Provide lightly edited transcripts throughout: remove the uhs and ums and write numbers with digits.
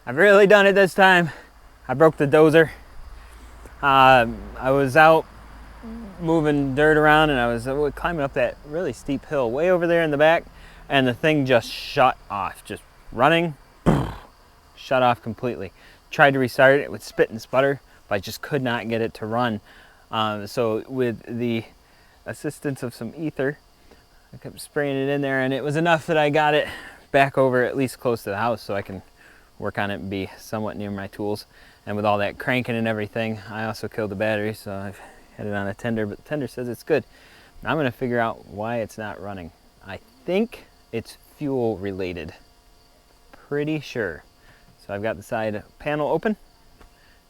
I've really done it this time. I broke the dozer. I was out moving dirt around and I was climbing up that really steep hill way over there in the back, and the thing just shut off, just running, shut off completely. Tried to restart it with spit and sputter, but I just could not get it to run. So with the assistance of some ether, I kept spraying it in there, and it was enough that I got it back over at least close to the house so I can work on it and be somewhat near my tools. And with all that cranking and everything, I also killed the battery, so I've had it on a tender, but the tender says it's good. Now I'm gonna figure out why it's not running. I think it's fuel related, pretty sure. So I've got the side panel open.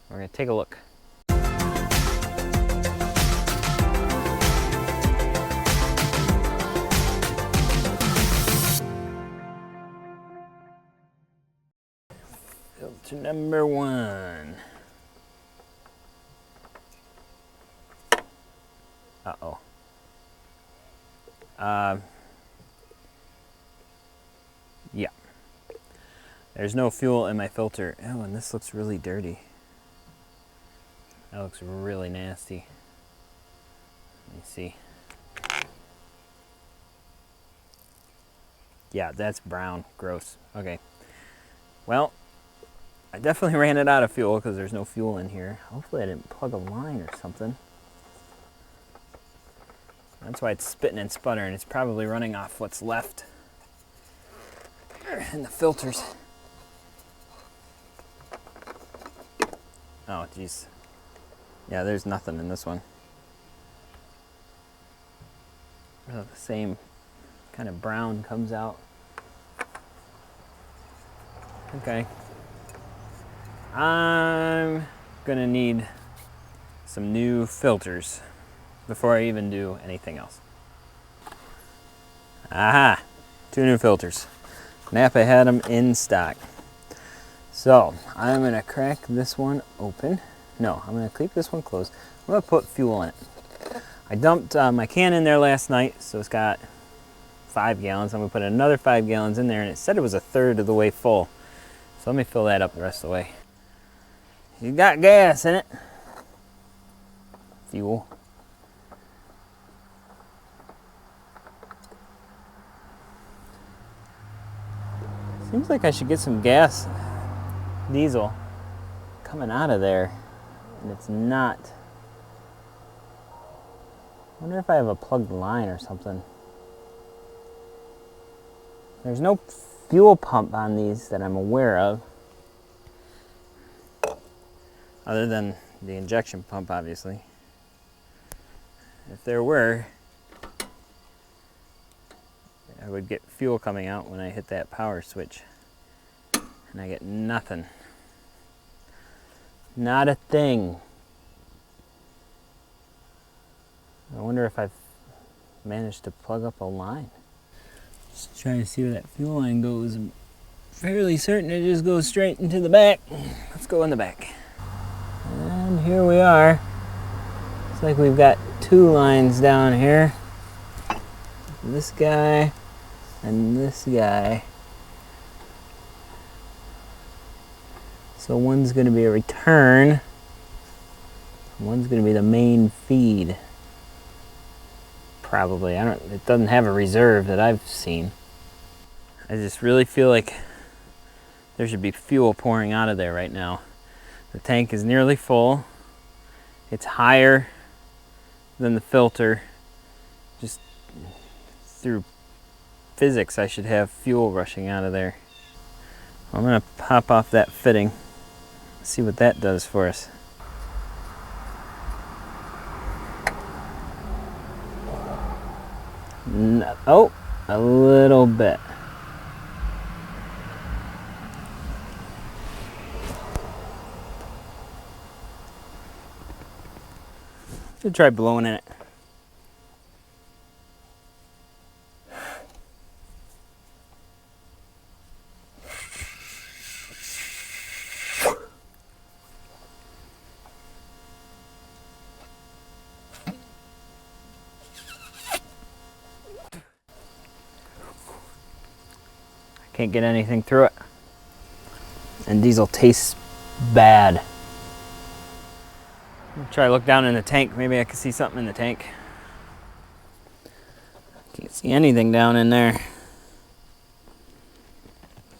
We're gonna take a look. Filter number 1. Uh-oh. Yeah. There's no fuel in my filter. Oh, and this looks really dirty. That looks really nasty. Let me see. Yeah, that's brown. Gross. Okay. Well, I definitely ran it out of fuel because there's no fuel in here. Hopefully I didn't plug a line or something. That's why it's spitting and sputtering. It's probably running off what's left in the filters. Oh, geez. Yeah, there's nothing in this one. The same kind of brown comes out. Okay. I'm gonna need some new filters before I even do anything else. Aha! 2 new filters. Napa had them in stock. So I'm gonna crack this one open. No, I'm gonna keep this one closed. I'm gonna put fuel in it. I dumped my can in there last night, so it's got 5 gallons. I'm gonna put another 5 gallons in there, and it said it was 1/3 of the way full. So let me fill that up the rest of the way. You got gas in it. Fuel. Seems like I should get some gas, diesel, coming out of there, and it's not. I wonder if I have a plugged line or something. There's no fuel pump on these that I'm aware of, other than the injection pump, obviously. If there were, I would get fuel coming out when I hit that power switch, and I get nothing. Not a thing. I wonder if I've managed to plug up a line. Just trying to see where that fuel line goes. I'm fairly certain it just goes straight into the back. Let's go in the back. And here we are. Looks like we've got 2 lines down here. This guy and this guy. So one's going to be a return. One's going to be the main feed. Probably. It doesn't have a reserve that I've seen. I just really feel like there should be fuel pouring out of there right now. The tank is nearly full. It's higher than the filter. Just through physics, I should have fuel rushing out of there. I'm gonna pop off that fitting, see what that does for us. Oh, a little bit. Should try blowing in it. Can't get anything through it. and diesel tastes bad. I'll try to look down in the tank. Maybe I can see something in the tank. Can't see anything down in there.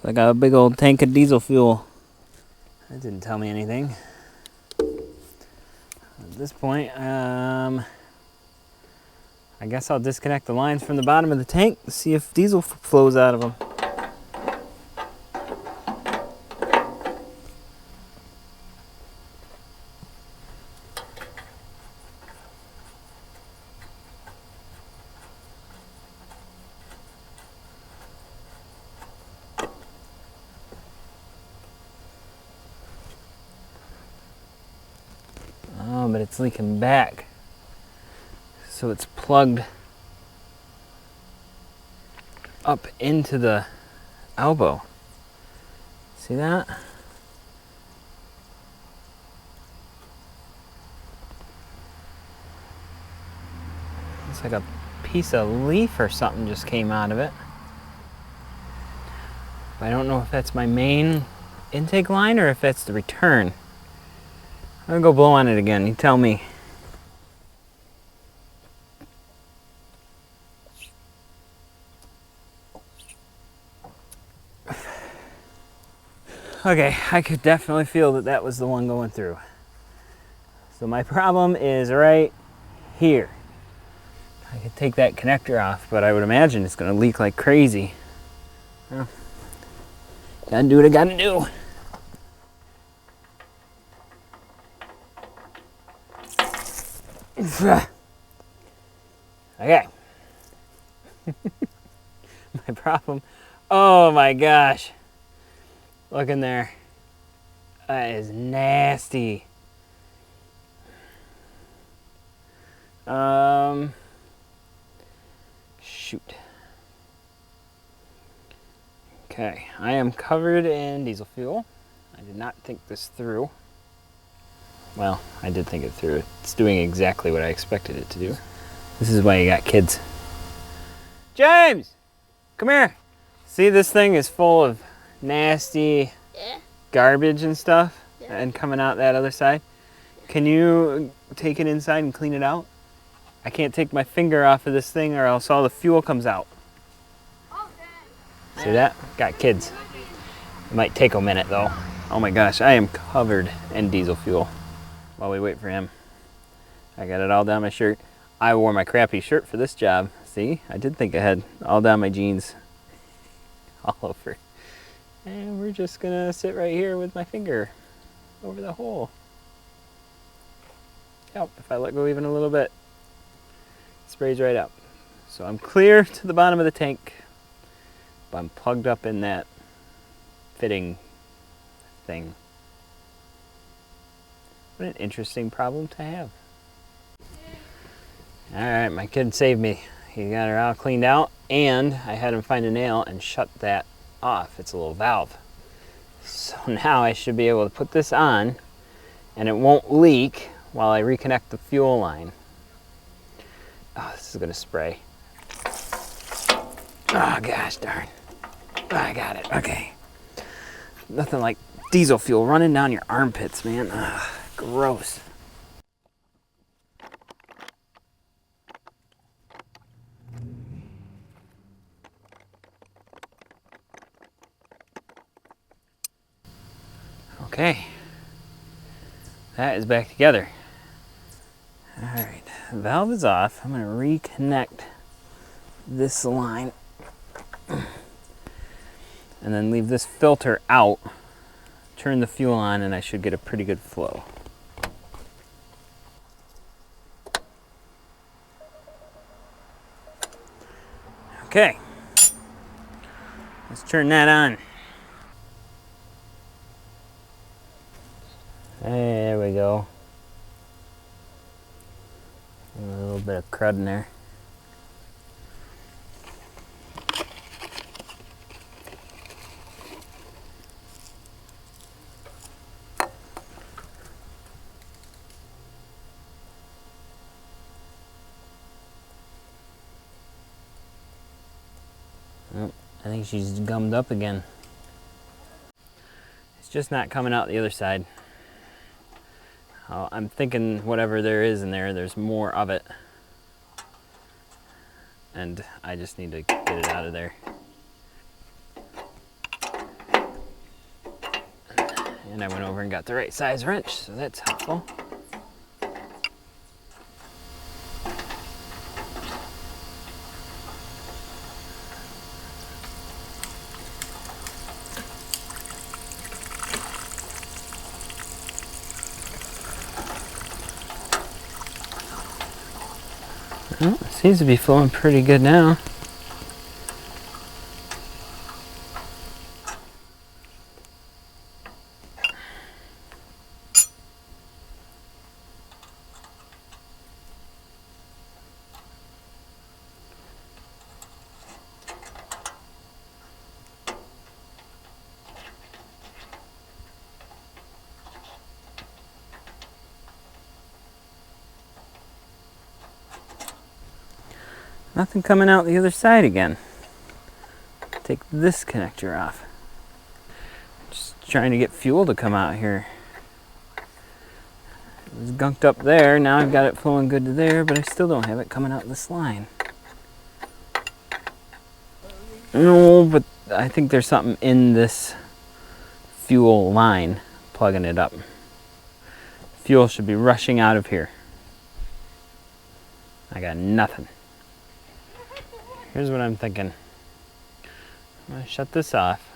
I got a big old tank of diesel fuel. That didn't tell me anything. At this point, I guess I'll disconnect the lines from the bottom of the tank to see if diesel flows out of them. Oh, but it's leaking back. So it's plugged up into the elbow. See that? It's like a piece of leaf or something just came out of it. But I don't know if that's my main intake line or if that's the return. I'm gonna go blow on it again. You tell me. Okay, I could definitely feel that that was the one going through. So my problem is right here. I could take that connector off, but I would imagine it's gonna leak like crazy. Well, gotta do what I gotta do. Okay. My problem. Oh my gosh. Look in there. That is nasty. Shoot. Okay, I am covered in diesel fuel. I did not think this through. Well, I did think it through. It's doing exactly what I expected it to do. This is why you got kids. James! Come here. See, this thing is full of nasty garbage and stuff and coming out that other side. Can you take it inside and clean it out? I can't take my finger off of this thing or else all the fuel comes out. See that? Got kids. It might take a minute though. Oh my gosh, I am covered in diesel fuel. While we wait for him. I got it all down my shirt. I wore my crappy shirt for this job. See, I did think ahead. All down my jeans. All over. And we're just gonna sit right here with my finger over the hole. Yep, if I let go even a little bit, it sprays right up. So I'm clear to the bottom of the tank, but I'm plugged up in that fitting thing. What an interesting problem to have. Alright, my kid saved me. He got her all cleaned out, and I had him find a nail and shut that off. It's a little valve. So now I should be able to put this on, and it won't leak while I reconnect the fuel line. Oh, this is gonna spray. Oh gosh darn. Oh, I got it, okay. Nothing like diesel fuel running down your armpits, man. Ugh. Gross. Okay. That is back together. All right, the valve is off. I'm going to reconnect this line and then leave this filter out. Turn the fuel on and I should get a pretty good flow. Okay, let's turn that on. There we go. A little bit of crud in there. Oh, I think she's gummed up again. It's just not coming out the other side. I'm thinking whatever there is in there, there's more of it. And I just need to get it out of there. And I went over and got the right size wrench, so that's helpful. Well, it seems to be flowing pretty good now. Nothing coming out the other side again. Take this connector off. Just trying to get fuel to come out here. It was gunked up there, now I've got it flowing good to there, but I still don't have it coming out this line. No, but I think there's something in this fuel line plugging it up. Fuel should be rushing out of here. I got nothing. Here's what I'm thinking. I'm gonna shut this off.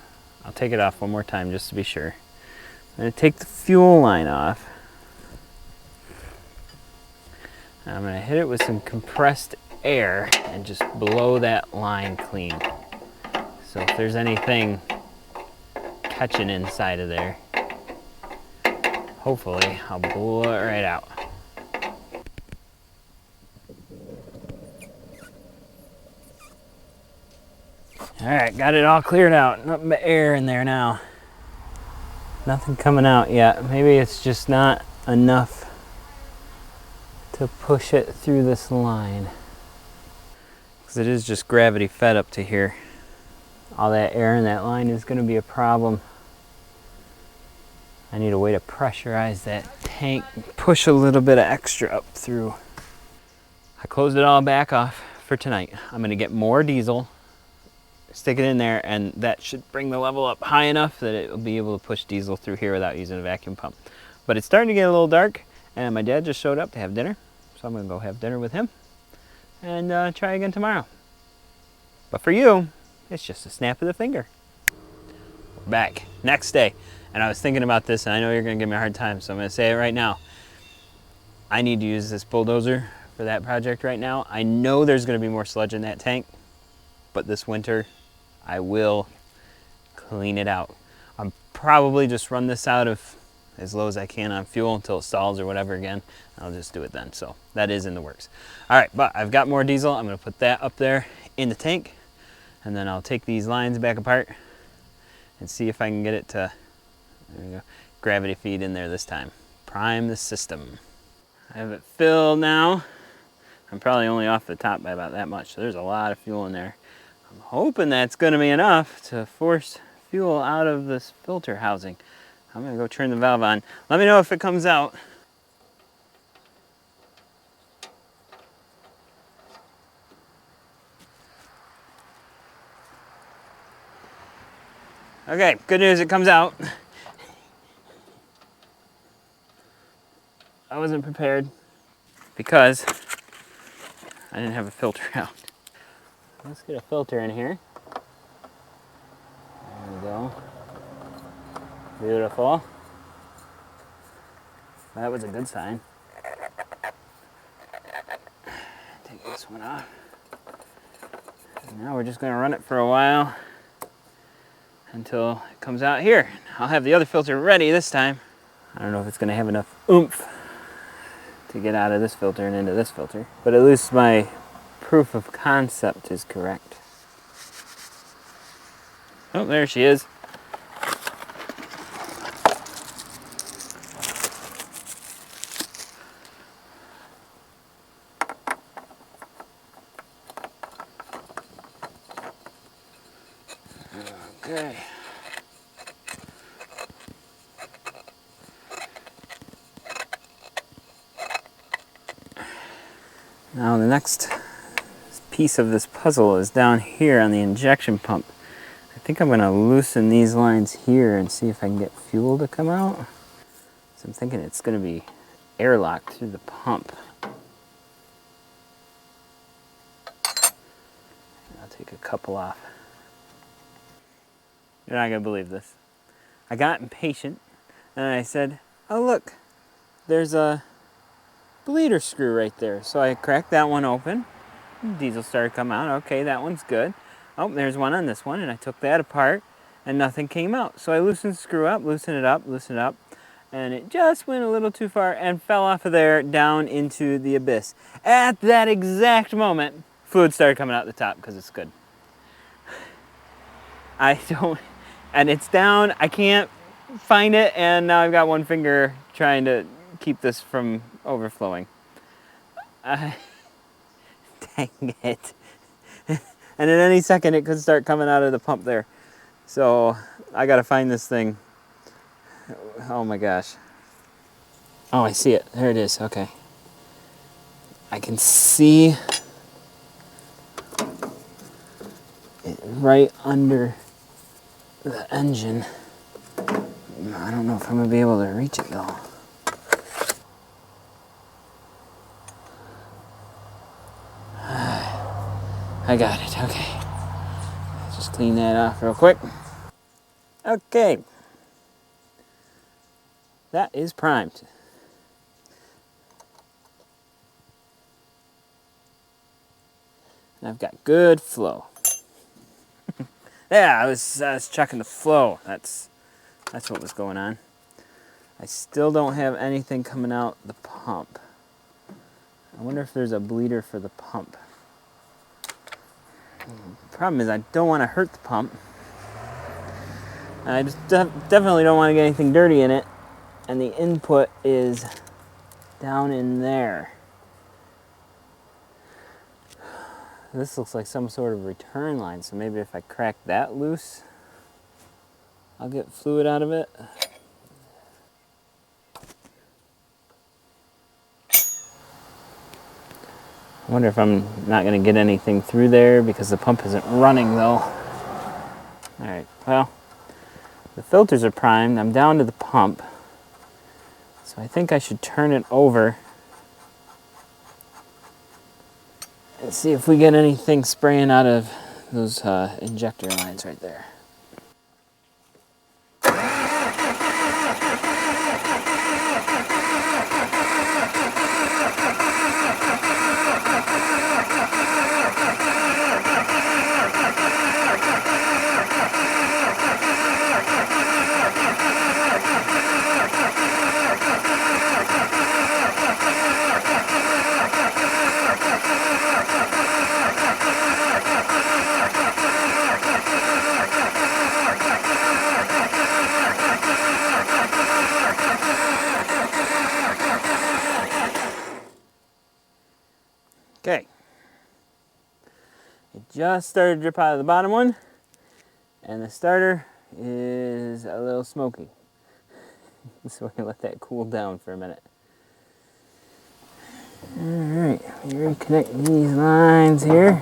I'll take it off one more time just to be sure. I'm gonna take the fuel line off. I'm gonna hit it with some compressed air and just blow that line clean. So if there's anything catching inside of there, hopefully I'll blow it right out. All right, got it all cleared out. Nothing but air in there now. Nothing coming out yet. Maybe it's just not enough to push it through this line. Because it is just gravity fed up to here. All that air in that line is going to be a problem. I need a way to pressurize that tank, push a little bit of extra up through. I closed it all back off for tonight. I'm going to get more diesel, stick it in there, and that should bring the level up high enough that it will be able to push diesel through here without using a vacuum pump. But it's starting to get a little dark, and my dad just showed up to have dinner, so I'm going to go have dinner with him and try again tomorrow. But for you, it's just a snap of the finger. We're back. Next day. And I was thinking about this, and I know you're going to give me a hard time, so I'm going to say it right now. I need to use this bulldozer for that project right now. I know there's going to be more sludge in that tank, but this winter I will clean it out. I'll probably just run this out of as low as I can on fuel until it stalls or whatever again. I'll just do it then. So that is in the works. All right, but I've got more diesel. I'm going to put that up there in the tank, and then I'll take these lines back apart and see if I can get it to, there we go, gravity feed in there this time. Prime the system. I have it filled now. I'm probably only off the top by about that much, so there's a lot of fuel in there. I'm hoping that's going to be enough to force fuel out of this filter housing. I'm going to go turn the valve on. Let me know if it comes out. Okay, good news, it comes out. I wasn't prepared because I didn't have a filter out. Let's get a filter in here. There we go. Beautiful. That was a good sign. Take this one off. And now we're just going to run it for a while until it comes out here. I'll have the other filter ready this time. I don't know if it's going to have enough oomph to get out of this filter and into this filter, but at least my proof of concept is correct. Oh, there she is. Okay. Now the next piece of this puzzle is down here on the injection pump. I think I'm going to loosen these lines here and see if I can get fuel to come out. So I'm thinking it's going to be airlocked through the pump. I'll take a couple off. You're not going to believe this. I got impatient and I said, oh look, there's a bleeder screw right there. So I cracked that one open. Diesel started coming out. Okay, that one's good. Oh, there's one on this one, and I took that apart and nothing came out. So I loosened the screw up, loosened it up, and it just went a little too far and fell off of there down into the abyss. At that exact moment, fluid started coming out the top because it's good. And it's down, I can't find it, and now I've got one finger trying to keep this from overflowing. Dang it. And at any second it could start coming out of the pump there. So I gotta find this thing. Oh my gosh. Oh, I see it. There it is. Okay. I can see it right under the engine. I don't know if I'm gonna be able to reach it though. I got it. Okay. Just clean that off real quick. Okay. That is primed. And I've got good flow. Yeah, I was checking the flow. That's what was going on. I still don't have anything coming out the pump. I wonder if there's a bleeder for the pump. The problem is I don't want to hurt the pump. I just definitely don't want to get anything dirty in it. And the input is down in there. This looks like some sort of return line, so maybe if I crack that loose, I'll get fluid out of it. I wonder if I'm not going to get anything through there because the pump isn't running though. Alright, well, the filters are primed. I'm down to the pump. So I think I should turn it over and see if we get anything spraying out of those injector lines right there. Okay, it just started to drip out of the bottom one, and the starter is a little smoky. So we're gonna let that cool down for a minute. All right, we reconnect these lines here.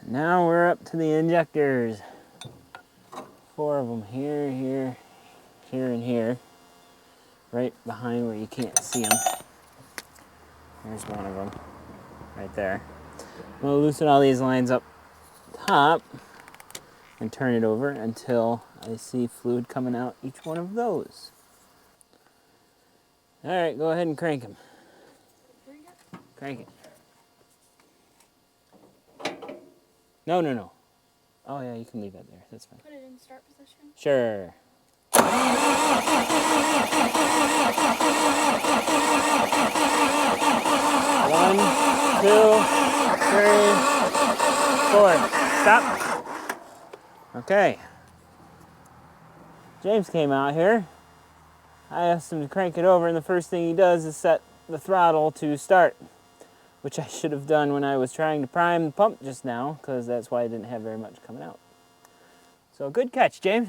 Now we're up to the injectors. 4 of them here, here, here, and here. Right behind where you can't see them. There's one of them, right there. I'm gonna loosen all these lines up top and turn it over until I see fluid coming out each one of those. All right, go ahead and crank them. Crank it. No, no, no. Oh yeah, you can leave that there. That's fine. Put it in start position? Sure. 1, 2, 3, 4. Stop. Okay. James came out here. I asked him to crank it over, and the first thing he does is set the throttle to start, which I should have done when I was trying to prime the pump just now, because that's why I didn't have very much coming out. So good catch, James.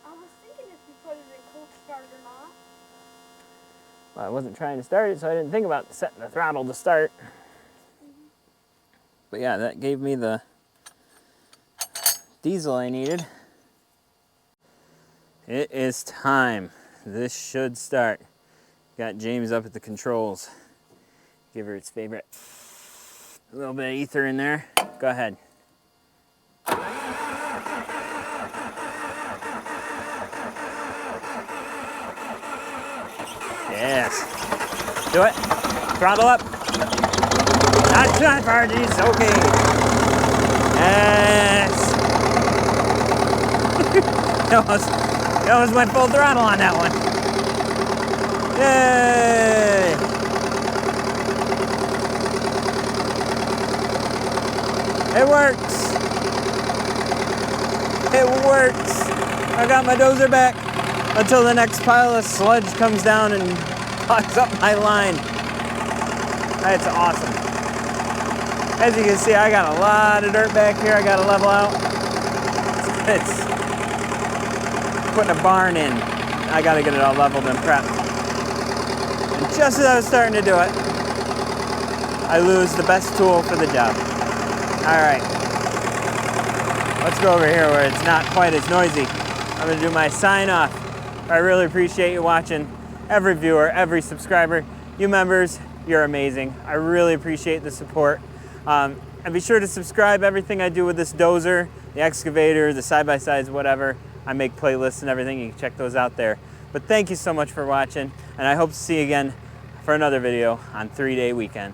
I was thinking if you put it in cold start or not. I wasn't trying to start it, so I didn't think about setting the throttle to start. But yeah, that gave me the diesel I needed. It is time. This should start. Got James up at the controls. Give her its favorite. A little bit of ether in there. Go ahead. Yes. Do it. Throttle up. Not too far, geez. Okay. Yes. That almost went full throttle on that one. Yay. It works. It works. I got my dozer back until the next pile of sludge comes down and clogs up my line. That's awesome. As you can see, I got a lot of dirt back here I gotta level out. It's putting a barn in. I gotta get it all leveled and prepped. And just as I was starting to do it, I lose the best tool for the job. All right, let's go over here where it's not quite as noisy. I'm gonna do my sign off. I really appreciate you watching. Every viewer, every subscriber, you members, you're amazing. I really appreciate the support. And be sure to subscribe. Everything I do with this dozer, the excavator, the side-by-sides, whatever, I make playlists and everything. You can check those out there. But thank you so much for watching, and I hope to see you again for another video on 3-Day Weekend.